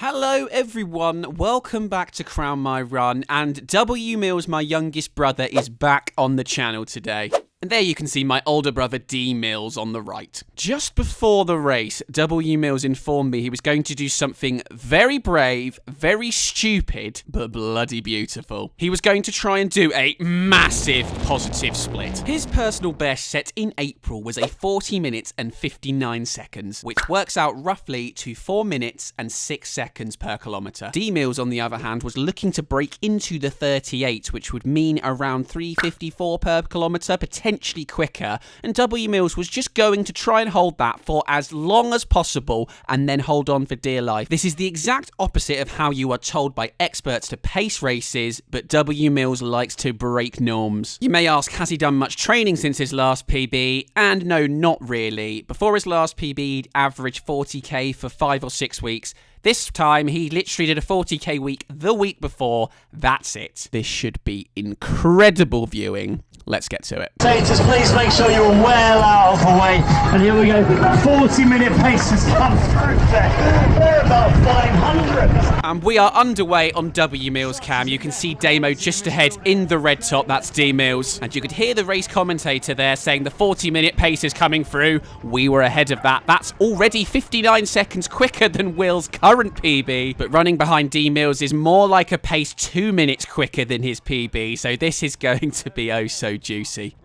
Hello everyone, welcome back to Crown My Run, and W Mills, my youngest brother, is back on the channel today. And there you can see my older brother D Mills on the right. Just before the race, W Mills informed me he was going to do something very brave, very stupid, but bloody beautiful. He was going to try and do a massive positive split. His personal best set in April was a 40 minutes and 59 seconds, which works out roughly to 4 minutes and 6 seconds per kilometre. D Mills, on the other hand, was looking to break into the 38, which would mean around 3:54 per kilometre, potentially quicker, and W Mills was just going to try and hold that for as long as possible and then hold on for dear life. This is the exact opposite of how you are told by experts to pace races, but W Mills likes to break norms. You may ask, has he done much training since his last PB? And no, not really. Before his last PB, he'd averaged 40k for 5 or 6 weeks. This time, he literally did a 40k week the week before. That's it. This should be incredible viewing. Let's get to it. Just please make sure you're well out of the way. And here we go. 40-minute pace has come through there. They're about 500. And we are underway on W Mills cam. You can see Damo just ahead in the red top. That's D Mills. And you could hear the race commentator there saying the 40-minute pace is coming through. We were ahead of that. That's already 59 seconds quicker than Will's current PB. But running behind D Mills is more like a pace 2 minutes quicker than his PB. So this is going to be oh so juicy.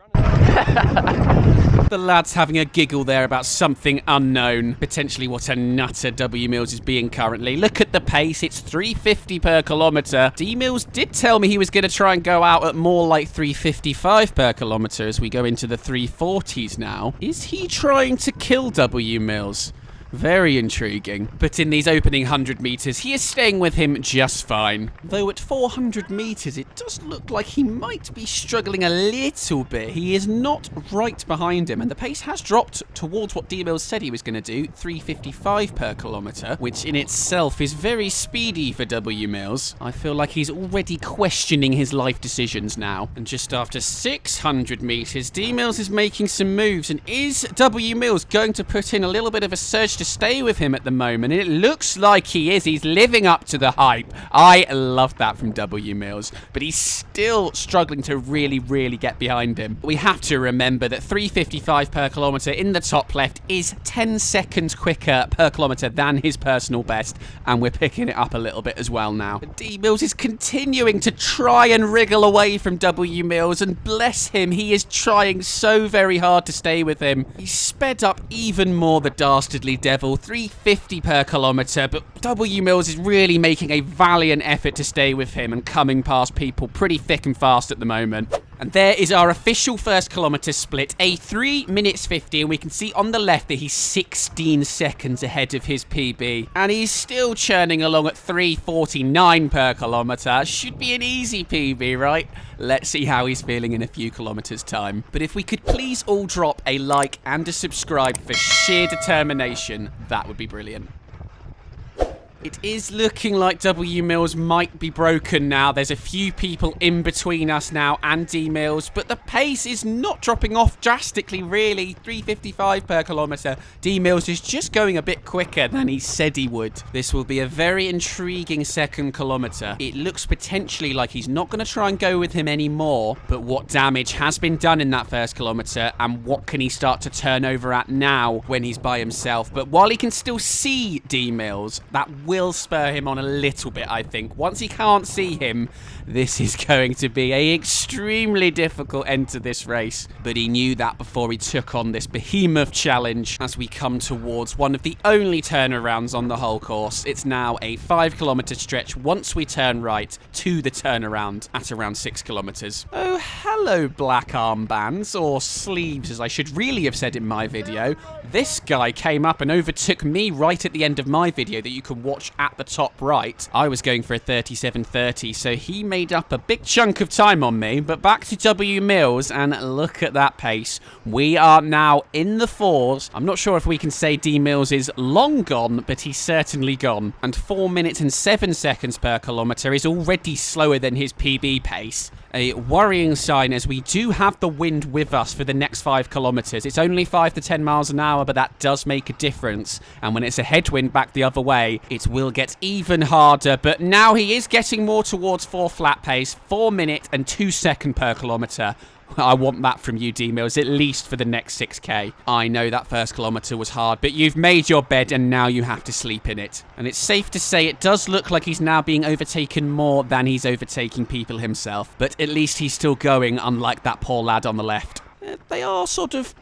The lad's having a giggle there about something unknown. Potentially what a nutter W Mills is being currently. Look at the pace, it's 350 per kilometre. D Mills did tell me he was going to try and go out at more like 355 per kilometre as we go into the 340s now. Is he trying to kill W Mills? Very intriguing. But in these opening 100 metres, he is staying with him just fine. Though at 400 metres, it does look like he might be struggling a little bit. He is not right behind him, and the pace has dropped towards what D Mills said he was going to do, 355 per kilometre, which in itself is very speedy for W Mills. I feel like he's already questioning his life decisions now. And just after 600 metres, D Mills is making some moves, and is W Mills going to put in a little bit of a surge to stay with him at the moment? And it looks like he is. He's living up to the hype. I love that from W Mills, but he's still struggling to really get behind him. We have to remember that 355 per kilometre in the top left is 10 seconds quicker per kilometre than his personal best, and we're picking it up a little bit as well now. But D Mills is continuing to try and wriggle away from W Mills, and bless him, he is trying so very hard to stay with him. He's sped up even more, the dastardly devil, 350 per kilometre, but W Mills is really making a valiant effort to stay with him and coming past people pretty thick and fast at the moment. And there is our official first kilometre split, a 3 minutes 50, and we can see on the left that he's 16 seconds ahead of his PB. And he's still churning along at 3:49 per kilometre. Should be an easy PB, right? Let's see how he's feeling in a few kilometres' time. But if we could please all drop a like and a subscribe for sheer determination, that would be brilliant. It is looking like W Mills might be broken now. There's a few people in between us now and D Mills, but the pace is not dropping off drastically, really. 355 per kilometre. D Mills is just going a bit quicker than he said he would. This will be a very intriguing second kilometre. It looks potentially like he's not going to try and go with him anymore, but what damage has been done in that first kilometre, and what can he start to turn over at now when he's by himself? But while he can still see D Mills, that will spur him on a little bit, I think. Once he can't see him, this is going to be an extremely difficult end to this race. But he knew that before he took on this behemoth challenge. As we come towards one of the only turnarounds on the whole course, it's now a 5 kilometre stretch once we turn right to the turnaround at around 6 kilometres. Oh, hello, black armbands, or sleeves as I should really have said in my video. This guy came up and overtook me right at the end of my video that you can watch at the top right. I was going for a 37:30, so he made up a big chunk of time on me. But back to W Mills, and look at that pace. We are now in the 4s. I'm not sure if we can say D Mills is long gone, but he's certainly gone. And 4 minutes and 7 seconds per kilometre is already slower than his PB pace. A worrying sign, as we do have the wind with us for the next 5 kilometres. It's only 5 to 10 miles an hour, but that does make a difference. And when it's a headwind back the other way, it's will get even harder, but now he is getting more towards 4 flat pace, 4 minute and 2 second per kilometre. I want that from you, D-Mills, at least for the next 6k. I know that first kilometre was hard, but you've made your bed and now you have to sleep in it. And it's safe to say it does look like he's now being overtaken more than he's overtaking people himself. But at least he's still going, unlike that poor lad on the left. They are sort of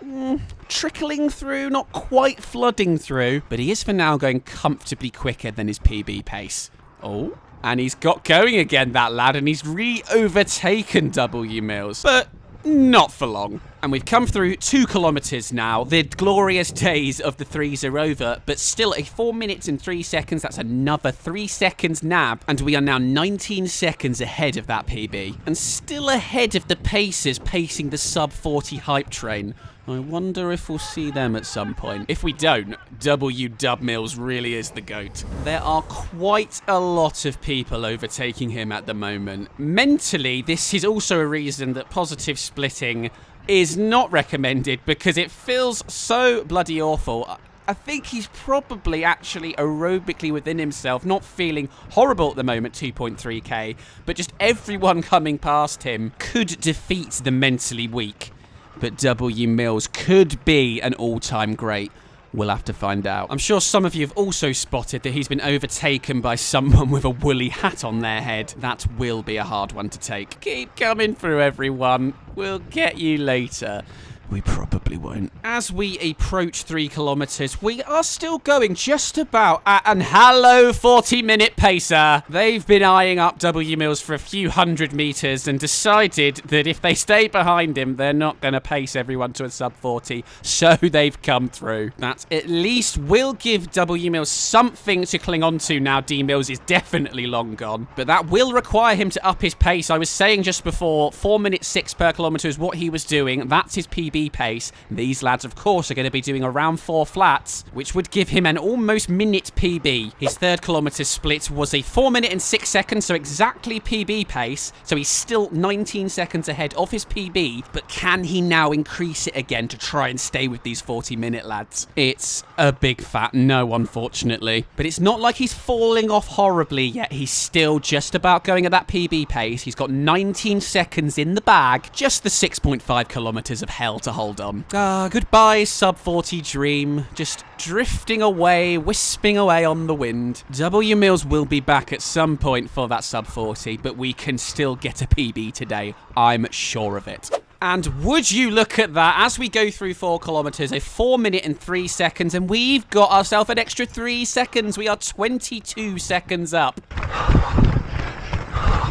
trickling through, not quite flooding through, but he is for now going comfortably quicker than his PB pace. Oh, and he's got going again, that lad, and he's re-overtaken W Mills. But not for long. And we've come through 2 kilometres now. The glorious days of the threes are over, but still a 4 minutes and 3 seconds. That's another 3 seconds nab. And we are now 19 seconds ahead of that PB. And still ahead of the paces pacing the sub-40 hype train. I wonder if we'll see them at some point. If we don't, W Dub Mills really is the GOAT. There are quite a lot of people overtaking him at the moment. Mentally, this is also a reason that positive splitting is not recommended because it feels so bloody awful. I think he's probably actually aerobically within himself, not feeling horrible at the moment, 2.3k, but just everyone coming past him could defeat the mentally weak. But W Mills could be an all-time great. We'll have to find out. I'm sure some of you have also spotted that he's been overtaken by someone with a woolly hat on their head. That will be a hard one to take. Keep coming through, everyone. We'll get you later. We probably won't. As we approach 3 kilometres, we are still going just about at an hello 40-minute pacer. They've been eyeing up W Mills for a few hundred metres and decided that if they stay behind him, they're not going to pace everyone to a sub-40, so they've come through. That at least will give W Mills something to cling on to now. D Mills is definitely long gone, but that will require him to up his pace. I was saying just before, 4 minutes 6 per kilometre is what he was doing. That's his PB pace. These lads, of course, are going to be doing around 4 flats, which would give him an almost minute PB. His 3rd kilometre split was a 4 minute and 6 seconds, so exactly PB pace. So he's still 19 seconds ahead of his PB, but can he now increase it again to try and stay with these 40-minute lads? It's a big fat no, unfortunately. But it's not like he's falling off horribly yet. He's still just about going at that PB pace. He's got 19 seconds in the bag. Just the 6.5 kilometres of hell to hold on. Goodbye, sub-40 dream. Just drifting away, wisping away on the wind. W Mills will be back at some point for that sub-40, but we can still get a PB today. I'm sure of it. And would you look at that, as we go through 4 kilometres, a 4 minute and 3 seconds, and we've got ourselves an extra 3 seconds. We are 22 seconds up.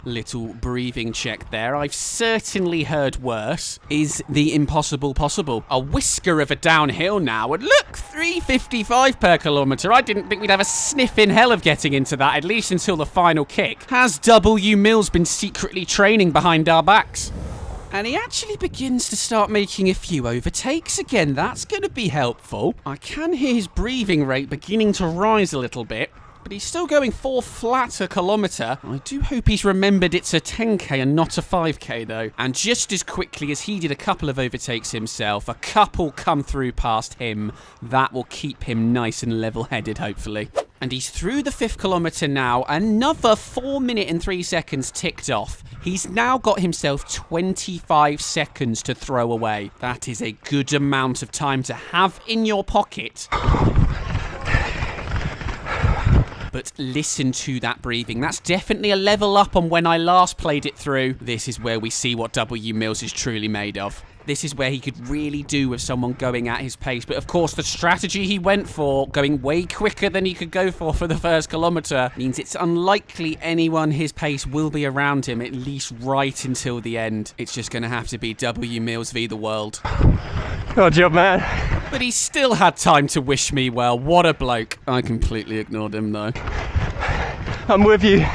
Little breathing check there. I've certainly heard worse. Is the impossible possible? A whisker of a downhill now. And look, 3.55 per kilometre. I didn't think we'd have a sniff in hell of getting into that, at least until the final kick. Has W Mills been secretly training behind our backs? And he actually begins to start making a few overtakes again. That's going to be helpful. I can hear his breathing rate beginning to rise a little bit. But he's still going 4 flat a kilometre. I do hope he's remembered it's a 10k and not a 5k though. And just as quickly as he did a couple of overtakes himself, a couple come through past him. That will keep him nice and level-headed, hopefully. And he's through the 5th kilometre now. Another 4 minute and 3 seconds ticked off. He's now got himself 25 seconds to throw away. That is a good amount of time to have in your pocket. But listen to that breathing. That's definitely a level up on when I last played it through. This is where we see what W Mills is truly made of. This is where he could really do with someone going at his pace. But of course, the strategy he went for, going way quicker than he could go for the first kilometre, means it's unlikely anyone his pace will be around him, at least right until the end. It's just going to have to be W Mills v the world. Good job, man. But he still had time to wish me well. What a bloke. I completely ignored him, though. I'm with you.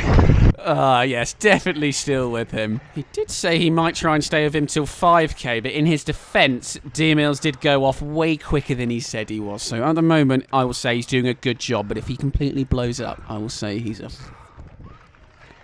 Yes, definitely still with him. He did say he might try and stay with him till 5k, but in his defence, D-Mills did go off way quicker than he said he was. So at the moment, I will say he's doing a good job, but if he completely blows up, I will say he's a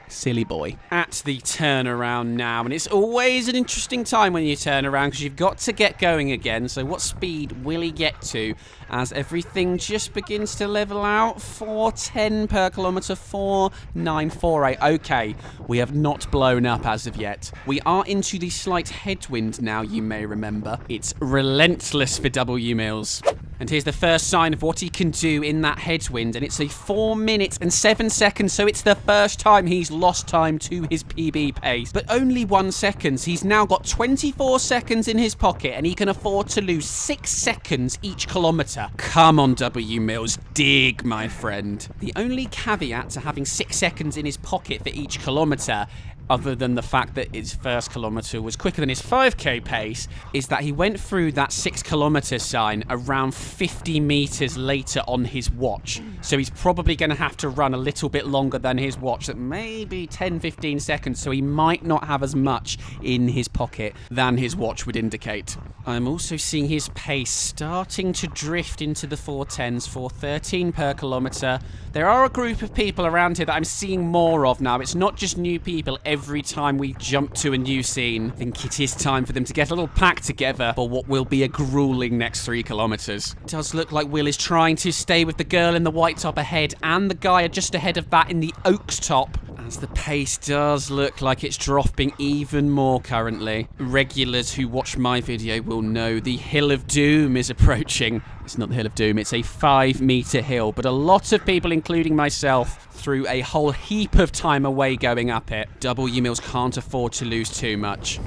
Silly boy. At the turnaround now, and it's always an interesting time when you turn around because you've got to get going again. So what speed will he get to as everything just begins to level out? 410 per kilometre, 4948. Okay, we have not blown up as of yet. We are into the slight headwind now, you may remember. It's relentless for W Mills. And here's the first sign of what he can do in that headwind, and it's a 4 minutes and 7 seconds, so it's the first time he's lost time to his PB pace. But only 1 second. He's now got 24 seconds in his pocket, and he can afford to lose 6 seconds each kilometre. Come on, W Mills, dig, my friend. The only caveat to having 6 seconds in his pocket for each kilometre, other than the fact that his first kilometre was quicker than his 5k pace, is that he went through that 6 kilometre sign around 50 metres later on his watch. So he's probably going to have to run a little bit longer than his watch, that maybe 10-15 seconds, so he might not have as much in his pocket than his watch would indicate. I'm also seeing his pace starting to drift into the 410s, 413 per kilometre. There are a group of people around here that I'm seeing more of now. It's not just new people every time we jump to a new scene. I think it is time for them to get a little pack together for what will be a grueling next 3 kilometres. It does look like Will is trying to stay with the girl in the white top ahead and the guy just ahead of that in the oaks top, as the pace does look like it's dropping even more currently. Regulars who watch my video will know the Hill of Doom is approaching. It's not the Hill of Doom, it's a 5-metre hill, but a lot of people, including myself, threw a whole heap of time away going up it. W Mills can't afford to lose too much.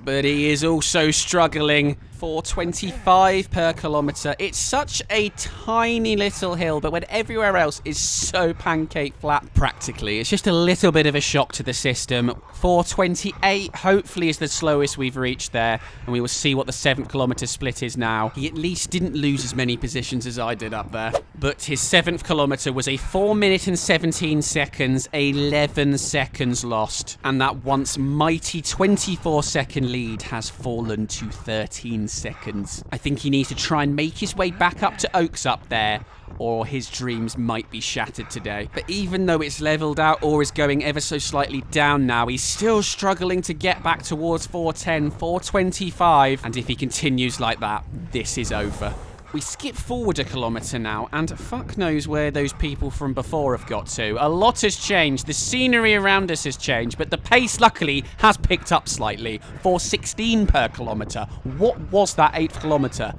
But he is also struggling. 425 per kilometre. It's such a tiny little hill, but when everywhere else is so pancake flat practically, it's just a little bit of a shock to the system. 428 hopefully is the slowest we've reached there, and we will see what the 7th kilometre split is now. He at least didn't lose as many positions as I did up there, but his 7th kilometre was a 4 minute and 17 seconds, 11 seconds lost, and that once mighty 24-second lead has fallen to 13 seconds. I think he needs to try and make his way back up to Oaks up there, or his dreams might be shattered today. But even though it's leveled out or is going ever so slightly down now, he's still struggling to get back towards 410, 425, and if he continues like that, this is over. We skip forward a kilometre now, and fuck knows where those people from before have got to. A lot has changed. The scenery around us has changed, but the pace, luckily, has picked up slightly. 416 per kilometre. What was that 8th kilometre?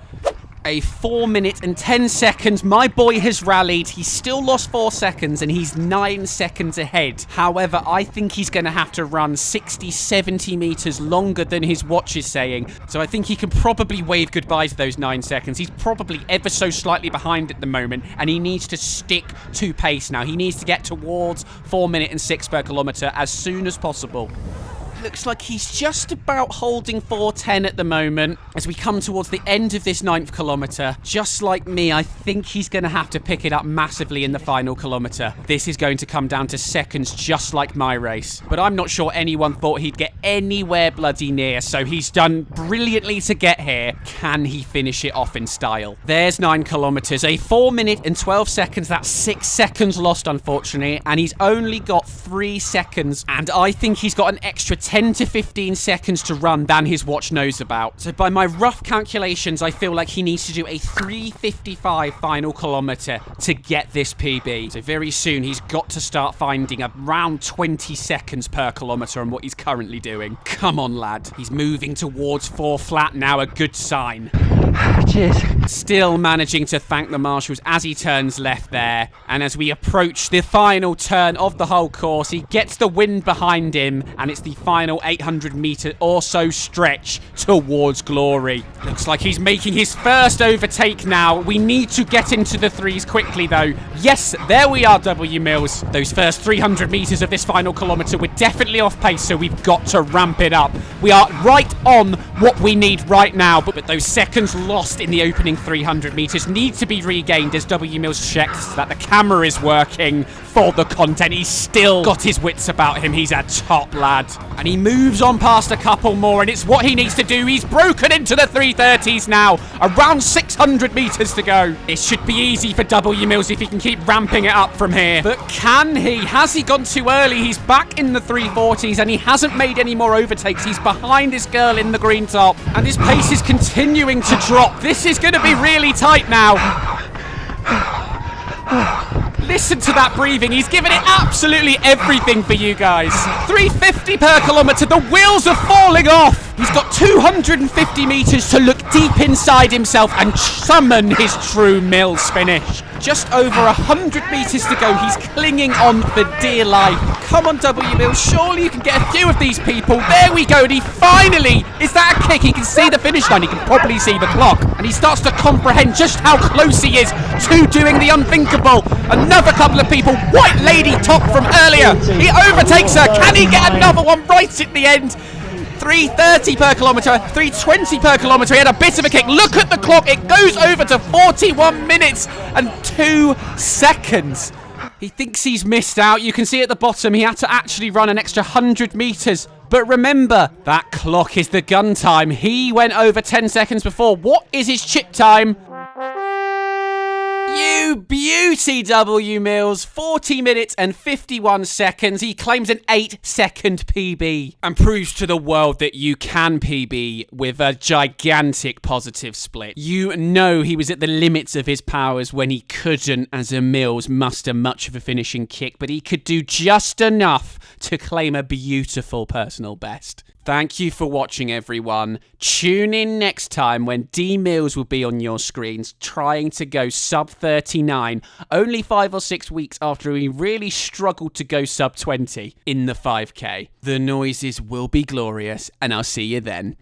A 4 minute and 10 seconds. My boy has rallied. He's still lost 4 seconds and he's 9 seconds ahead. However, I think he's going to have to run 60, 70 metres longer than his watch is saying. So I think he can probably wave goodbye to those 9 seconds. He's probably ever so slightly behind at the moment, and he needs to stick to pace now. He needs to get towards 4 minute and 6 per kilometre as soon as possible. Looks like he's just about holding 410 at the moment as we come towards the end of this 9th kilometre. Just like me, I think he's going to have to pick it up massively in the final kilometre. This is going to come down to seconds just like my race. But I'm not sure anyone thought he'd get anywhere bloody near, so he's done brilliantly to get here. Can he finish it off in style? There's 9 kilometres, a 4 minute and 12 seconds. That's 6 seconds lost, unfortunately, and he's only got 3 seconds, and I think he's got an extra 10 to 15 seconds to run than his watch knows about. So by my rough calculations, I feel like he needs to do a 3:55 final kilometre to get this PB. So very soon he's got to start finding around 20 seconds per kilometre on what he's currently doing. Come on, lad. He's moving towards 4 flat now, a good sign. Cheers. Still managing to thank the marshals as he turns left there. And as we approach the final turn of the whole course, he gets the wind behind him, and it's the final 800 metre or so stretch towards glory. Looks like he's making his first overtake now. We need to get into the 3s quickly, though. Yes, there we are, W Mills. Those first 300 metres of this final kilometre, we're definitely off pace, so we've got to ramp it up. We are right on what we need right now, but those seconds lost in the opening 300 metres need to be regained as W Mills checks that the camera is working. for the content. He's still got his wits about him. He's a top lad. And he moves on past a couple more, and it's what he needs to do. He's broken into the 3:30s now. Around 600 meters to go. It should be easy for W Mills if he can keep ramping it up from here. But can he? Has he gone too early? He's back in the 3:40s, and he hasn't made any more overtakes. He's behind this girl in the green top, and his pace is continuing to drop. This is going to be really tight now. Listen to that breathing. He's given it absolutely everything for you guys. 350 per kilometre. The wheels are falling off. He's got 250 metres to look deep inside himself and summon his true Mills finish. Just over 100 metres to go. He's clinging on for dear life. Come on, W Mills. Surely you can get a few of these people. There we go. And he finally... Is that a kick? He can see the finish line. He can probably see the clock. And he starts to comprehend just how close he is to doing the unthinkable. Another couple of people. White lady top from earlier. He overtakes her. Can he get another one right at the end? 330 per kilometre, 320 per kilometre. He had a bit of a kick. Look at the clock. It goes over to 41 minutes and 2 seconds. He thinks he's missed out. You can see at the bottom he had to actually run an extra 100 metres. But remember, that clock is the gun time. He went over 10 seconds before. What is his chip time? You beauty, W Mills. 40 minutes and 51 seconds. He claims an 8-second PB and proves to the world that you can PB with a gigantic positive split. You know he was at the limits of his powers when he couldn't, as a Mills, muster much of a finishing kick, but he could do just enough to claim a beautiful personal best. Thank you for watching, everyone. Tune in next time when D Mills will be on your screens trying to go sub 39, only 5 or 6 weeks after he really struggled to go sub 20 in the 5K. The noises will be glorious, and I'll see you then.